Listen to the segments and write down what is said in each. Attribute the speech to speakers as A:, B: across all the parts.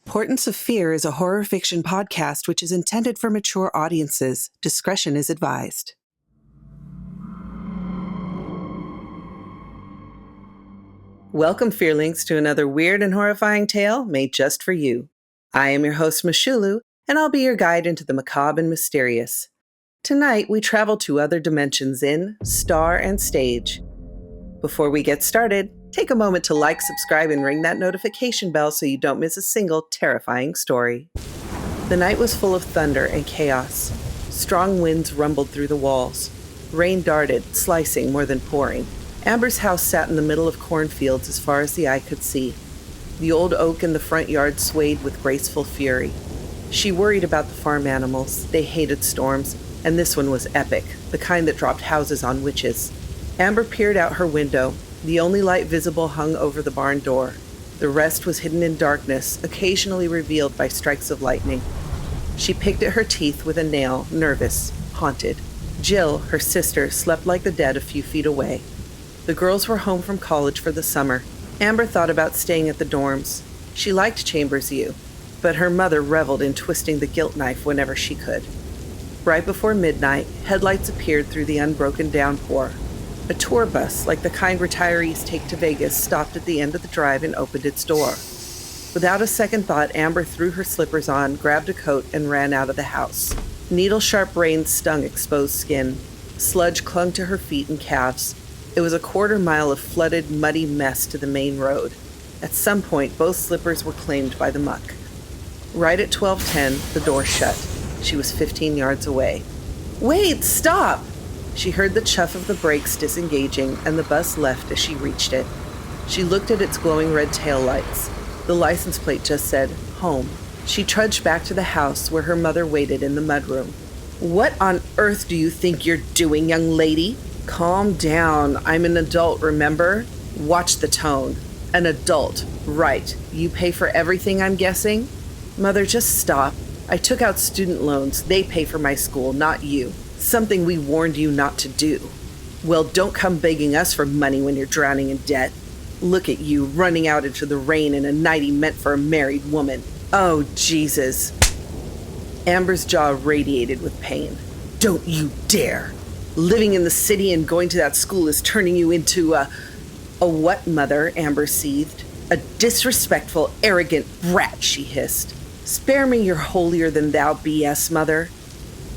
A: Portents of Fear is a horror fiction podcast which is intended for mature audiences. Discretion is advised. Welcome, Fearlings, to another weird and horrifying tale made just for you. I am your host, Michulhu, and I'll be your guide into the macabre and mysterious. Tonight, we travel to other dimensions in Star and Stage. Before we get started, take a moment to like, subscribe, and ring that notification bell so you don't miss a single terrifying story. The night was full of thunder and chaos. Strong winds rumbled through the walls. Rain darted, slicing more than pouring. Amber's house sat in the middle of cornfields as far as the eye could see. The old oak in the front yard swayed with graceful fury. She worried about the farm animals. They hated storms, and this one was epic, the kind that dropped houses on witches. Amber peered out her window. The only light visible hung over the barn door. The rest was hidden in darkness, occasionally revealed by strikes of lightning. She picked at her teeth with a nail, nervous, haunted. Jill, her sister, slept like the dead a few feet away. The girls were home from college for the summer. Amber thought about staying at the dorms. She liked Chambers U, but her mother reveled in twisting the guilt knife whenever she could. Right before midnight, headlights appeared through the unbroken downpour. A tour bus, like the kind retirees take to Vegas, stopped at the end of the drive and opened its door. Without a second thought, Amber threw her slippers on, grabbed a coat, and ran out of the house. Needle-sharp rain stung exposed skin. Sludge clung to her feet and calves. It was a quarter-mile of flooded, muddy mess to the main road. At some point, both slippers were claimed by the muck. Right at 12:10, the door shut. She was 15 yards away. "Wait, stop!" She heard the chuff of the brakes disengaging, and the bus left as she reached it. She looked at its glowing red taillights. The license plate just said, "Home." She trudged back to the house where her mother waited in the mudroom. "What on earth do you think you're doing, young lady?" "Calm down. I'm an adult, remember? Watch the tone." "An adult. Right. You pay for everything, I'm guessing?" "Mother, just stop. I took out student loans. They pay for my school, not you. Something we warned you not to do." "Well, don't come begging us for money when you're drowning in debt. Look at you, running out into the rain in a nightie meant for a married woman. Oh, Jesus." Amber's jaw radiated with pain. "Don't you dare. Living in the city and going to that school is turning you into a what, Mother?" Amber seethed. "A disrespectful, arrogant brat," she hissed. "Spare me your holier-than-thou BS, Mother."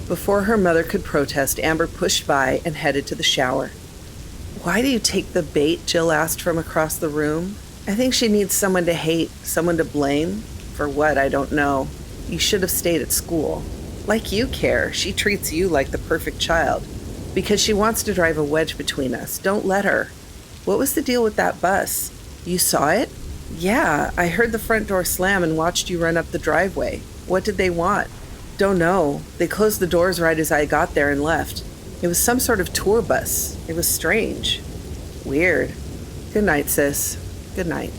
A: Before her mother could protest, Amber pushed by and headed to the shower. "Why do you take the bait?" Jill asked from across the room. "I think she needs someone to hate, someone to blame. For what, I don't know. You should have stayed at school. Like you care. She treats you like the perfect child. Because she wants to drive a wedge between us. Don't let her." "What was the deal with that bus? You saw it?" "Yeah, I heard the front door slam and watched you run up the driveway. What did they want?" "Don't know. They closed the doors right as I got there and left. It was some sort of tour bus. It was strange. Weird. Good night, sis." "Good night."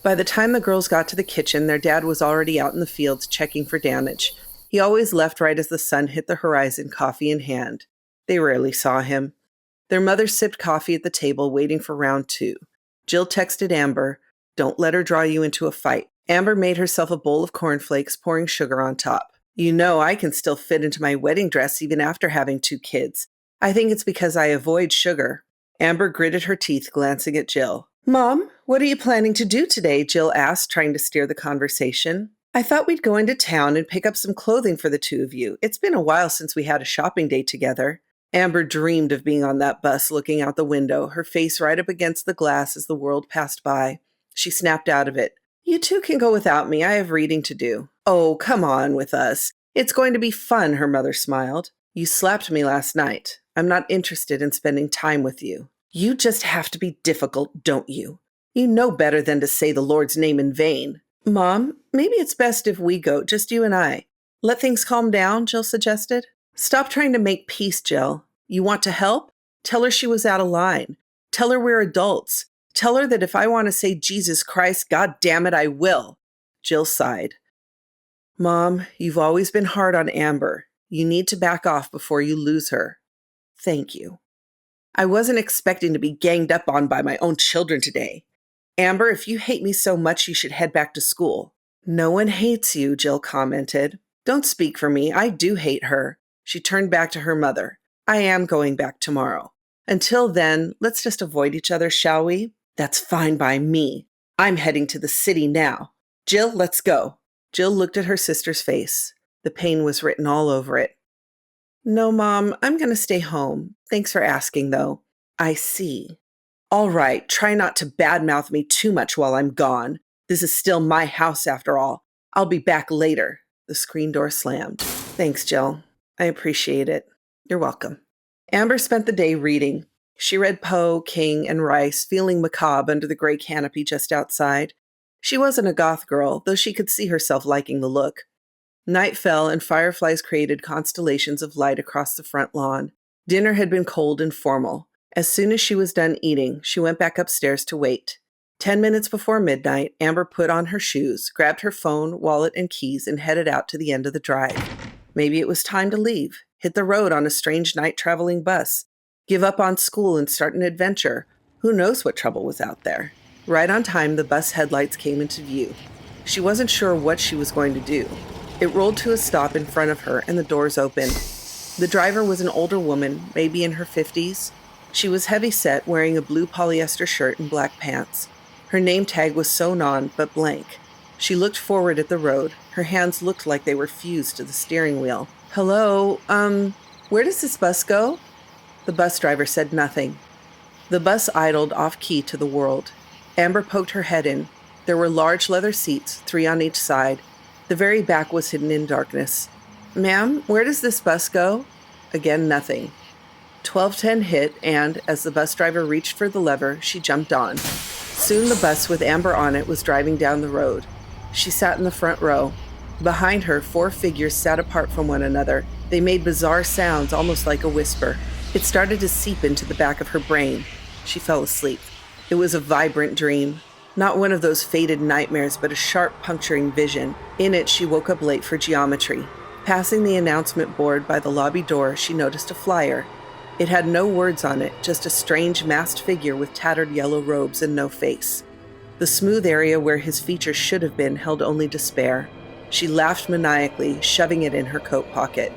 A: By the time the girls got to the kitchen, their dad was already out in the fields checking for damage. He always left right as the sun hit the horizon, coffee in hand. They rarely saw him. Their mother sipped coffee at the table, waiting for round two. Jill texted Amber, "Don't let her draw you into a fight." Amber made herself a bowl of cornflakes, pouring sugar on top. "You know, I can still fit into my wedding dress even after having 2 kids. I think it's because I avoid sugar." Amber gritted her teeth, glancing at Jill. "Mom, what are you planning to do today?" Jill asked, trying to steer the conversation. "I thought we'd go into town and pick up some clothing for the two of you. It's been a while since we had a shopping day together." Amber dreamed of being on that bus, looking out the window, her face right up against the glass as the world passed by. She snapped out of it. "You two can go without me. I have reading to do." "Oh, come on with us. It's going to be fun," her mother smiled. "You slapped me last night. I'm not interested in spending time with you." "You just have to be difficult, don't you? You know better than to say the Lord's name in vain." "Mom, maybe it's best if we go, just you and I. Let things calm down," Jill suggested. "Stop trying to make peace, Jill. You want to help? Tell her she was out of line. Tell her we're adults. Tell her that if I want to say Jesus Christ, God damn it, I will." Jill sighed. "Mom, you've always been hard on Amber. You need to back off before you lose her." "Thank you. I wasn't expecting to be ganged up on by my own children today. Amber, if you hate me so much, you should head back to school." No one hates you, Jill commented. Don't speak for me. I do hate her. She turned back to her mother. I am going back tomorrow. Until then, let's just avoid each other, shall we? That's fine by me. I'm heading to the city now. Jill, let's go. Jill looked at her sister's face. The pain was written all over it. No, Mom, I'm going to stay home. Thanks for asking, though. I see. All right, try not to badmouth me too much while I'm gone. This is still my house after all. I'll be back later. The screen door slammed. Thanks, Jill. I appreciate it. You're welcome. Amber spent the day reading. She read Poe, King, and Rice, feeling macabre under the gray canopy just outside. She wasn't a goth girl, though she could see herself liking the look. Night fell and fireflies created constellations of light across the front lawn. Dinner had been cold and formal. As soon as she was done eating, she went back upstairs to wait. 10 minutes before midnight, Amber put on her shoes, grabbed her phone, wallet, and keys, and headed out to the end of the drive. Maybe it was time to leave, hit the road on a strange night-traveling bus, give up on school and start an adventure. Who knows what trouble was out there? Right on time, the bus headlights came into view. She wasn't sure what she was going to do. It rolled to a stop in front of her, and the doors opened. The driver was an older woman, maybe in her 50s. She was heavy-set, wearing a blue polyester shirt and black pants. Her name tag was sewn on, but blank. She looked forward at the road. Her hands looked like they were fused to the steering wheel. Hello, where does this bus go? The bus driver said nothing. The bus idled off-key to the world. Amber poked her head in. There were large leather seats, 3 on each side. The very back was hidden in darkness. Ma'am, where does this bus go? Again, nothing. 12:10 hit, and, as the bus driver reached for the lever, she jumped on. Soon the bus with Amber on it was driving down the road. She sat in the front row. Behind her, 4 figures sat apart from one another. They made bizarre sounds, almost like a whisper. It started to seep into the back of her brain. She fell asleep. It was a vibrant dream. Not one of those faded nightmares, but a sharp, puncturing vision. In it, she woke up late for geometry. Passing the announcement board by the lobby door, she noticed a flyer. It had no words on it, just a strange masked figure with tattered yellow robes and no face. The smooth area where his features should have been held only despair. She laughed maniacally, shoving it in her coat pocket.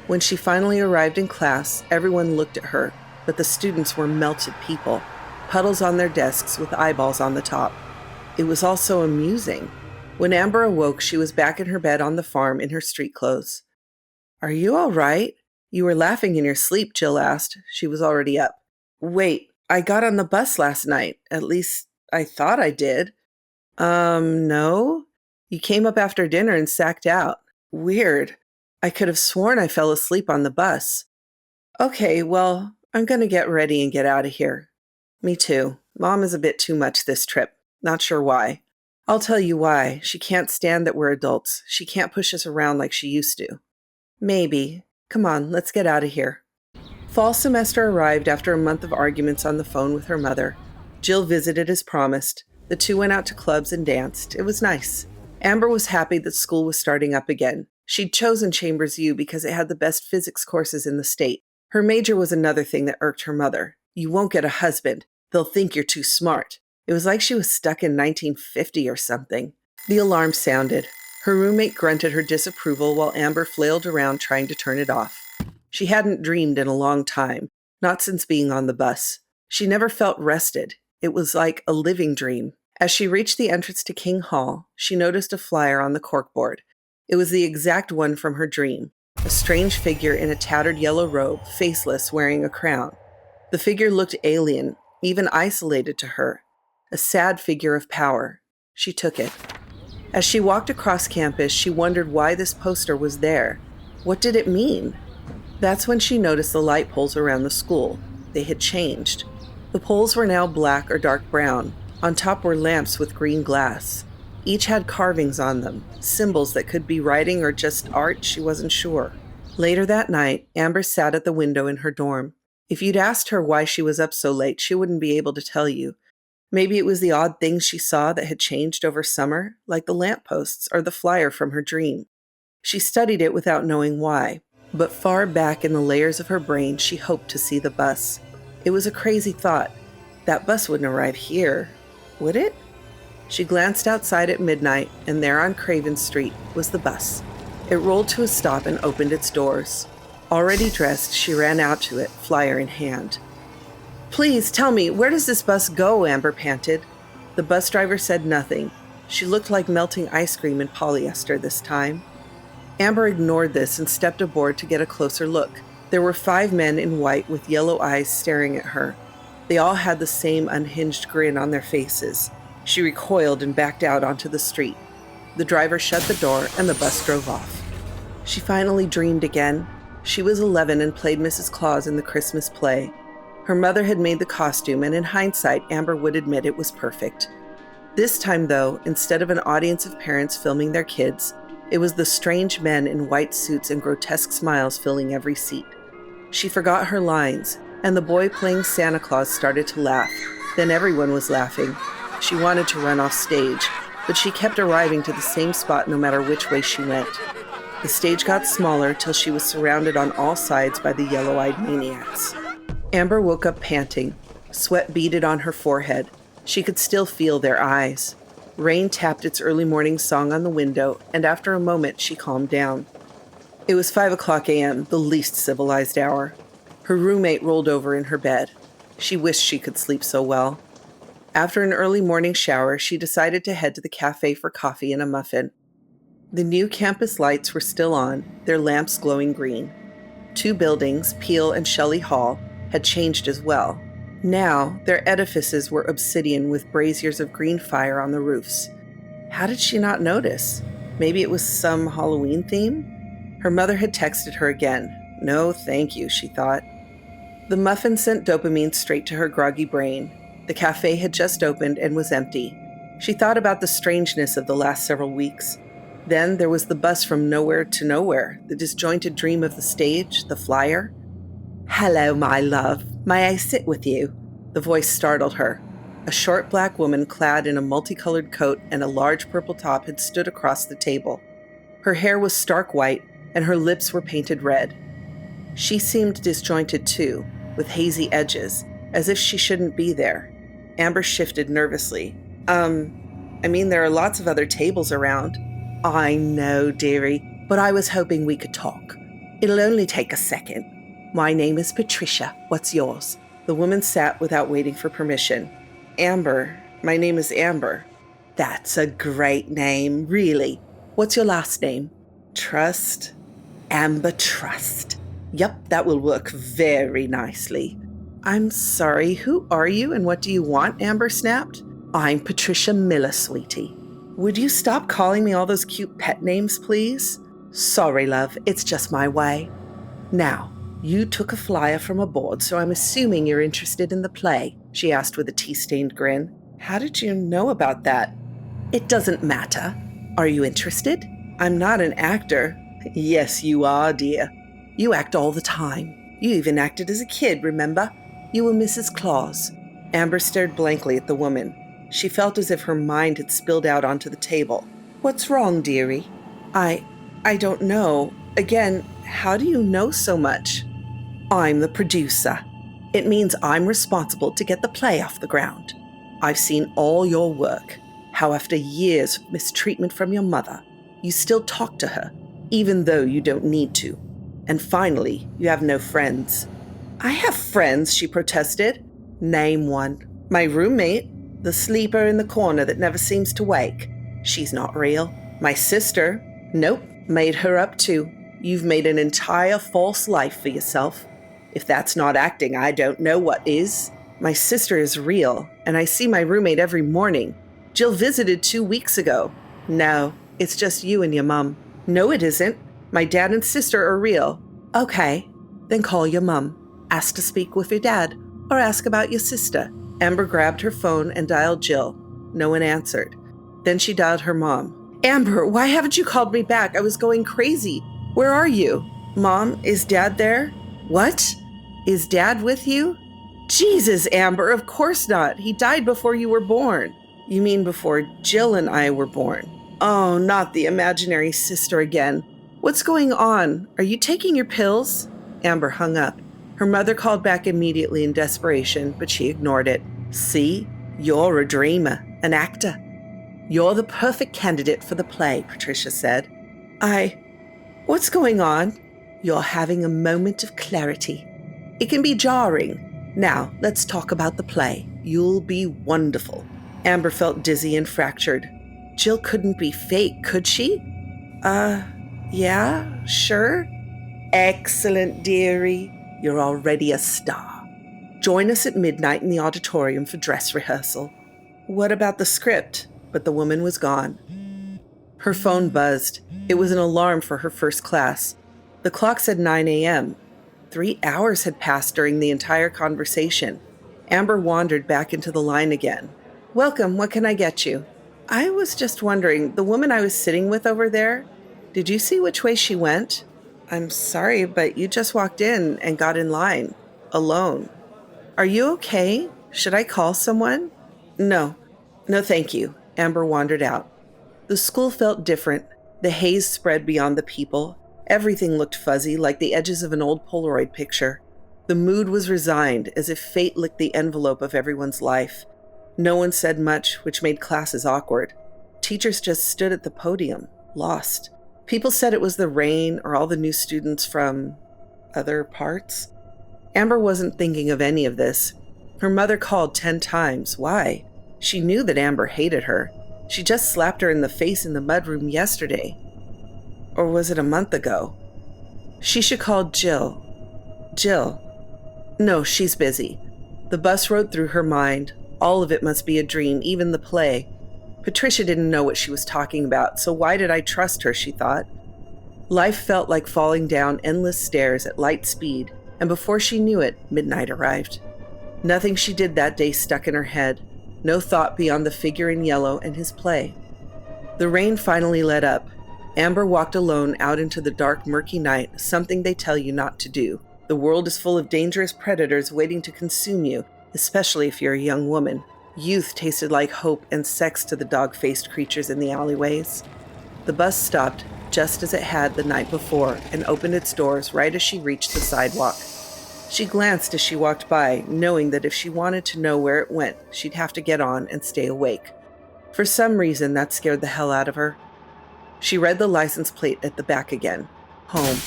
A: When she finally arrived in class, everyone looked at her, but the students were melted people, puddles on their desks with eyeballs on the top. It was all so amusing. When Amber awoke, she was back in her bed on the farm in her street clothes. Are you all right? You were laughing in your sleep, Jill asked. She was already up. Wait, I got on the bus last night. At least, I thought I did. No? You came up after dinner and sacked out. Weird. I could have sworn I fell asleep on the bus. Okay, well, I'm going to get ready and get out of here. Me too. Mom is a bit too much this trip. Not sure why. I'll tell you why. She can't stand that we're adults. She can't push us around like she used to. Maybe. Come on, let's get out of here. Fall semester arrived after a month of arguments on the phone with her mother. Jill visited as promised. The two went out to clubs and danced. It was nice. Amber was happy that school was starting up again. She'd chosen Chambers U because it had the best physics courses in the state. Her major was another thing that irked her mother. You won't get a husband. They'll think you're too smart. It was like she was stuck in 1950 or something. The alarm sounded. Her roommate grunted her disapproval while Amber flailed around trying to turn it off. She hadn't dreamed in a long time, not since being on the bus. She never felt rested. It was like a living dream. As she reached the entrance to King Hall, she noticed a flyer on the corkboard. It was the exact one from her dream, a strange figure in a tattered yellow robe, faceless, wearing a crown. The figure looked alien, even isolated to her, a sad figure of power. She took it. As she walked across campus, she wondered why this poster was there. What did it mean? That's when she noticed the light poles around the school. They had changed. The poles were now black or dark brown. On top were lamps with green glass. Each had carvings on them, symbols that could be writing or just art, she wasn't sure. Later that night, Amber sat at the window in her dorm. If you'd asked her why she was up so late, she wouldn't be able to tell you. Maybe it was the odd things she saw that had changed over summer, like the lampposts or the flyer from her dream. She studied it without knowing why, but far back in the layers of her brain, she hoped to see the bus. It was a crazy thought. That bus wouldn't arrive here, would it? She glanced outside at midnight, and there on Craven Street was the bus. It rolled to a stop and opened its doors. Already dressed, she ran out to it, flyer in hand. "Please tell me, where does this bus go?" Amber panted. The bus driver said nothing. She looked like melting ice cream in polyester this time. Amber ignored this and stepped aboard to get a closer look. There were 5 men in white with yellow eyes staring at her. They all had the same unhinged grin on their faces. She recoiled and backed out onto the street. The driver shut the door and the bus drove off. She finally dreamed again. She was 11 and played Mrs. Claus in the Christmas play. Her mother had made the costume, and in hindsight, Amber would admit it was perfect. This time, though, instead of an audience of parents filming their kids, it was the strange men in white suits and grotesque smiles filling every seat. She forgot her lines, and the boy playing Santa Claus started to laugh. Then everyone was laughing. She wanted to run off stage, but she kept arriving to the same spot no matter which way she went. The stage got smaller till she was surrounded on all sides by the yellow-eyed maniacs. Amber woke up panting. Sweat beaded on her forehead. She could still feel their eyes. Rain tapped its early morning song on the window, and after a moment she calmed down. It was 5:00 a.m., the least civilized hour. Her roommate rolled over in her bed. She wished she could sleep so well. After an early morning shower, she decided to head to the cafe for coffee and a muffin. The new campus lights were still on, their lamps glowing green. 2 buildings, Peel and Shelley Hall, had changed as well. Now, their edifices were obsidian with braziers of green fire on the roofs. How did she not notice? Maybe it was some Halloween theme? Her mother had texted her again. No, thank you, she thought. The muffin sent dopamine straight to her groggy brain. The cafe had just opened and was empty. She thought about the strangeness of the last several weeks. Then there was the bus from nowhere to nowhere, the disjointed dream of the stage, the flyer. "Hello, my love. May I sit with you?" The voice startled her. A short black woman clad in a multicolored coat and a large purple top had stood across the table. Her hair was stark white, and her lips were painted red. She seemed disjointed too, with hazy edges, as if she shouldn't be there. Amber shifted nervously. There are lots of other tables around." "I know, dearie, but I was hoping we could talk. It'll only take a second. My name is Patricia. What's yours?" The woman sat without waiting for permission. "Amber. My name is Amber." "That's a great name, really. What's your last name?" "Trust." "Amber Trust. Yup, that will work very nicely." "I'm sorry, who are you and what do you want?" Amber snapped. "I'm Patricia Miller, sweetie. Would you stop calling me all those cute pet names, please?" "Sorry, love, it's just my way. Now, you took a flyer from a board, so I'm assuming you're interested in the play," she asked with a tea-stained grin. "How did you know about that?" "It doesn't matter. Are you interested?" "I'm not an actor." "Yes, you are, dear. You act all the time. You even acted as a kid, remember? You were Mrs. Claus." Amber stared blankly at the woman. She felt as if her mind had spilled out onto the table. "What's wrong, dearie?" I don't know. Again, how do you know so much?" "I'm the producer. It means I'm responsible to get the play off the ground. I've seen all your work, how after years of mistreatment from your mother, you still talk to her, even though you don't need to. And finally, you have no friends." "I have friends," she protested. "Name one." "My roommate, the sleeper in the corner that never seems to wake. She's not real." "My sister." "Nope, made her up too. You've made an entire false life for yourself. If that's not acting, I don't know what is." "My sister is real, and I see my roommate every morning. Jill visited 2 weeks ago." "No, it's just you and your mum." "No, it isn't. My dad and sister are real." "Okay, then call your mum. Ask to speak with your dad, or ask about your sister." Amber grabbed her phone and dialed Jill. No one answered. Then she dialed her mom. "Amber, why haven't you called me back? I was going crazy. Where are you?" "Mom, is Dad there?" "What? Is Dad with you?" "Jesus, Amber, of course not. He died before you were born." "You mean before Jill and I were born?" "Oh, not the imaginary sister again. What's going on? Are you taking your pills?" Amber hung up. Her mother called back immediately in desperation, but she ignored it. "See? You're a dreamer, an actor. You're the perfect candidate for the play, Patricia said. What's going on? You're having a moment of clarity. It can be jarring. Now, let's talk about the play. You'll be wonderful. Amber felt dizzy and fractured. Jill couldn't be fake, could she? Yeah, sure. Excellent, dearie. You're already a star. Join us at midnight in the auditorium for dress rehearsal. What about the script? But the woman was gone. Her phone buzzed. It was an alarm for her first class. The clock said 9 a.m. 3 hours had passed during the entire conversation. Amber wandered back into the line again. Welcome, what can I get you? I was just wondering, the woman I was sitting with over there, did you see which way she went? I'm sorry, but you just walked in and got in line, alone. Are you okay? Should I call someone? No, thank you. Amber wandered out. The school felt different. The haze spread beyond the people. Everything looked fuzzy, like the edges of an old Polaroid picture. The mood was resigned, as if fate licked the envelope of everyone's life. No one said much, which made classes awkward. Teachers just stood at the podium, lost. People said it was the rain or all the new students from other parts. Amber wasn't thinking of any of this. Her mother called 10 times. Why? She knew that Amber hated her. She just slapped her in the face in the mudroom yesterday. Or was it a month ago? She should call Jill. Jill. No, she's busy. The bus rode through her mind. All of it must be a dream, even the play. Patricia didn't know what she was talking about, so why did I trust her, she thought. Life felt like falling down endless stairs at light speed, and before she knew it, midnight arrived. Nothing she did that day stuck in her head. No thought beyond the figure in yellow and his play. The rain finally let up. Amber walked alone out into the dark, murky night, something they tell you not to do. The world is full of dangerous predators waiting to consume you, especially if you're a young woman. Youth tasted like hope and sex to the dog-faced creatures in the alleyways. The bus stopped, just as it had the night before, and opened its doors right as she reached the sidewalk. She glanced as she walked by, knowing that if she wanted to know where it went, she'd have to get on and stay awake. For some reason, that scared the hell out of her. She read the license plate at the back again. Home.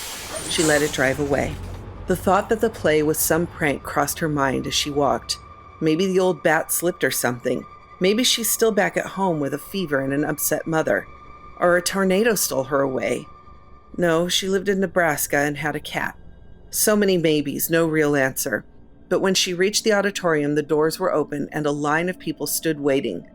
A: She let it drive away. The thought that the play was some prank crossed her mind as she walked. Maybe the old bat slipped or something. Maybe she's still back at home with a fever and an upset mother. Or a tornado stole her away. No, she lived in Nebraska and had a cat. So many maybes, no real answer. But when she reached the auditorium, the doors were open and a line of people stood waiting.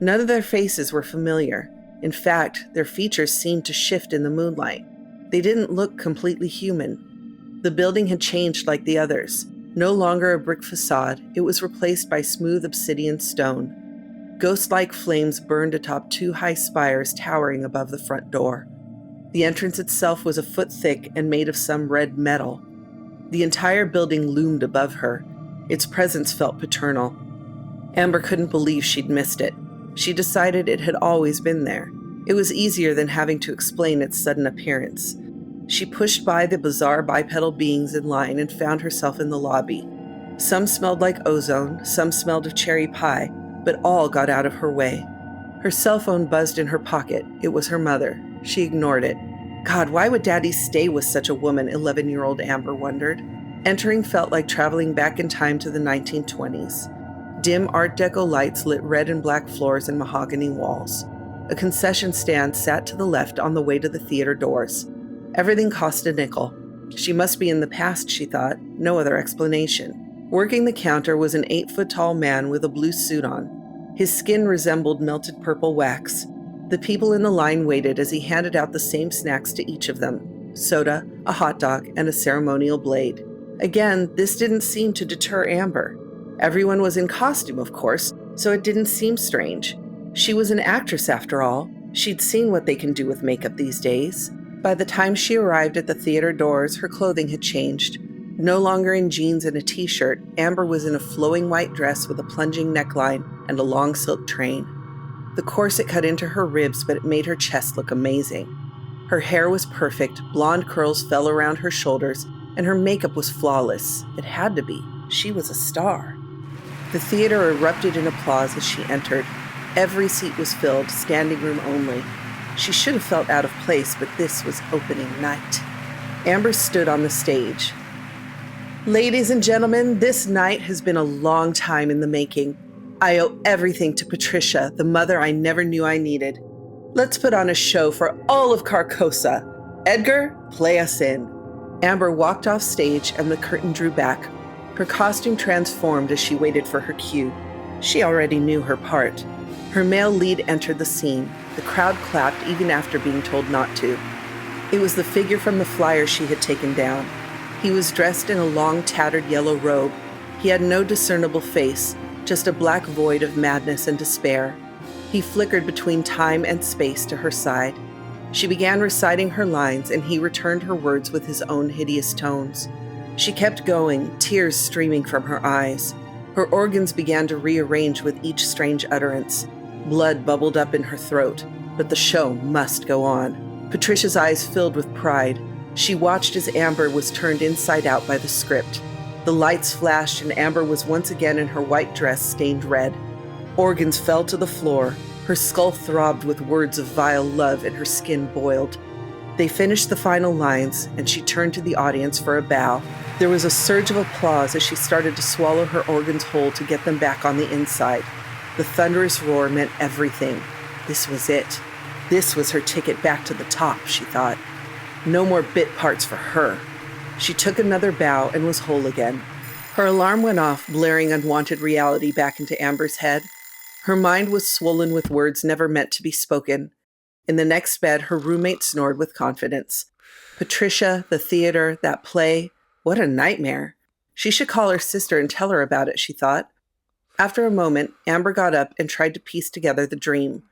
A: None of their faces were familiar. In fact, their features seemed to shift in the moonlight. They didn't look completely human. The building had changed like the others. No longer a brick facade, it was replaced by smooth obsidian stone. Ghost-like flames burned atop 2 high spires towering above the front door. The entrance itself was a foot thick and made of some red metal. The entire building loomed above her. Its presence felt paternal. Amber couldn't believe she'd missed it. She decided it had always been there. It was easier than having to explain its sudden appearance. She pushed by the bizarre bipedal beings in line and found herself in the lobby. Some smelled like ozone, some smelled of cherry pie, but all got out of her way. Her cell phone buzzed in her pocket. It was her mother. She ignored it. God, why would Daddy stay with such a woman, 11-year-old Amber wondered. Entering felt like traveling back in time to the 1920s. Dim Art Deco lights lit red and black floors and mahogany walls. A concession stand sat to the left on the way to the theater doors. Everything cost a nickel. She must be in the past, she thought. No other explanation. Working the counter was an 8-foot-tall man with a blue suit on. His skin resembled melted purple wax. The people in the line waited as he handed out the same snacks to each of them: soda, a hot dog, and a ceremonial blade. Again, this didn't seem to deter Amber. Everyone was in costume, of course, so it didn't seem strange. She was an actress, after all. She'd seen what they can do with makeup these days. By the time she arrived at the theater doors, her clothing had changed. No longer in jeans and a t-shirt, Amber was in a flowing white dress with a plunging neckline and a long silk train. The corset cut into her ribs, but it made her chest look amazing. Her hair was perfect, blonde curls fell around her shoulders, and her makeup was flawless. It had to be. She was a star. The theater erupted in applause as she entered. Every seat was filled, standing room only. She should have felt out of place, but this was opening night. Amber stood on the stage. Ladies and gentlemen, this night has been a long time in the making. I owe everything to Patricia, the mother I never knew I needed. Let's put on a show for all of Carcosa. Edgar, play us in. Amber walked off stage and the curtain drew back. Her costume transformed as she waited for her cue. She already knew her part. Her male lead entered the scene. The crowd clapped even after being told not to. It was the figure from the flyer she had taken down. He was dressed in a long, tattered yellow robe. He had no discernible face, just a black void of madness and despair. He flickered between time and space to her side. She began reciting her lines, and he returned her words with his own hideous tones. She kept going, tears streaming from her eyes. Her organs began to rearrange with each strange utterance. Blood bubbled up in her throat, but the show must go on. Patricia's eyes filled with pride. She watched as Amber was turned inside out by the script. The lights flashed, and Amber was once again in her white dress stained red. Organs fell to the floor. Her skull throbbed with words of vile love, and her skin boiled. They finished the final lines, and she turned to the audience for a bow. There was a surge of applause as she started to swallow her organs whole to get them back on the inside. The thunderous roar meant everything. This was it. This was her ticket back to the top, she thought. No more bit parts for her. She took another bow and was whole again. Her alarm went off, blaring unwanted reality back into Amber's head. Her mind was swollen with words never meant to be spoken. In the next bed, her roommate snored with confidence. Patricia, the theater, that play, what a nightmare. She should call her sister and tell her about it, she thought. After a moment, Amber got up and tried to piece together the dream.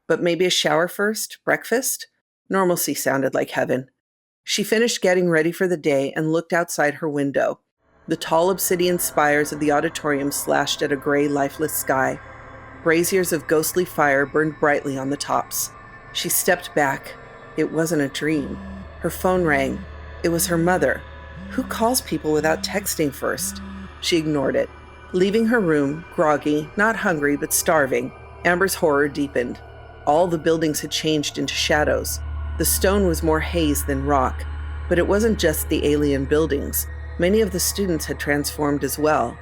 A: But maybe a shower first? Breakfast? Normalcy sounded like heaven. She finished getting ready for the day and looked outside her window. The tall obsidian spires of the auditorium slashed at a gray, lifeless sky. Braziers of ghostly fire burned brightly on the tops. She stepped back. It wasn't a dream. Her phone rang. It was her mother. Who calls people without texting first? She ignored it. Leaving her room, groggy, not hungry, but starving, Amber's horror deepened. All the buildings had changed into shadows. The stone was more haze than rock. But it wasn't just the alien buildings. Many of the students had transformed as well.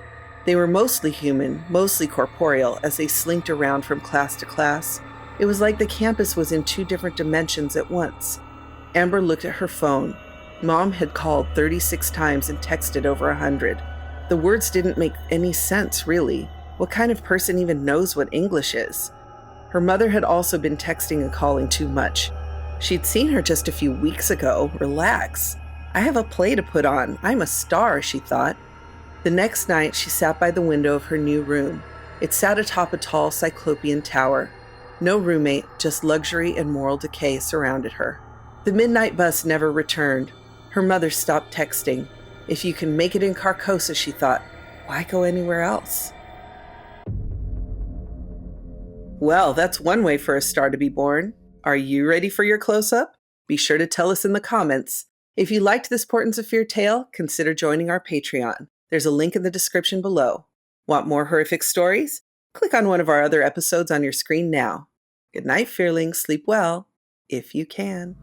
A: They were mostly human, mostly corporeal, as they slinked around from class to class. It was like the campus was in two different dimensions at once. Amber looked at her phone. Mom had called 36 times and texted over 100. The words didn't make any sense, really. What kind of person even knows what English is? Her mother had also been texting and calling too much. She'd seen her just a few weeks ago. Relax. I have a play to put on. I'm a star, she thought. The next night, she sat by the window of her new room. It sat atop a tall cyclopean tower. No roommate, just luxury and moral decay surrounded her. The midnight bus never returned. Her mother stopped texting. If you can make it in Carcosa, she thought, why go anywhere else? Well, that's one way for a star to be born. Are you ready for your close-up? Be sure to tell us in the comments. If you liked this Portents of Fear tale, consider joining our Patreon. There's a link in the description below. Want more horrific stories? Click on one of our other episodes on your screen now. Good night, Fearlings. Sleep well, if you can.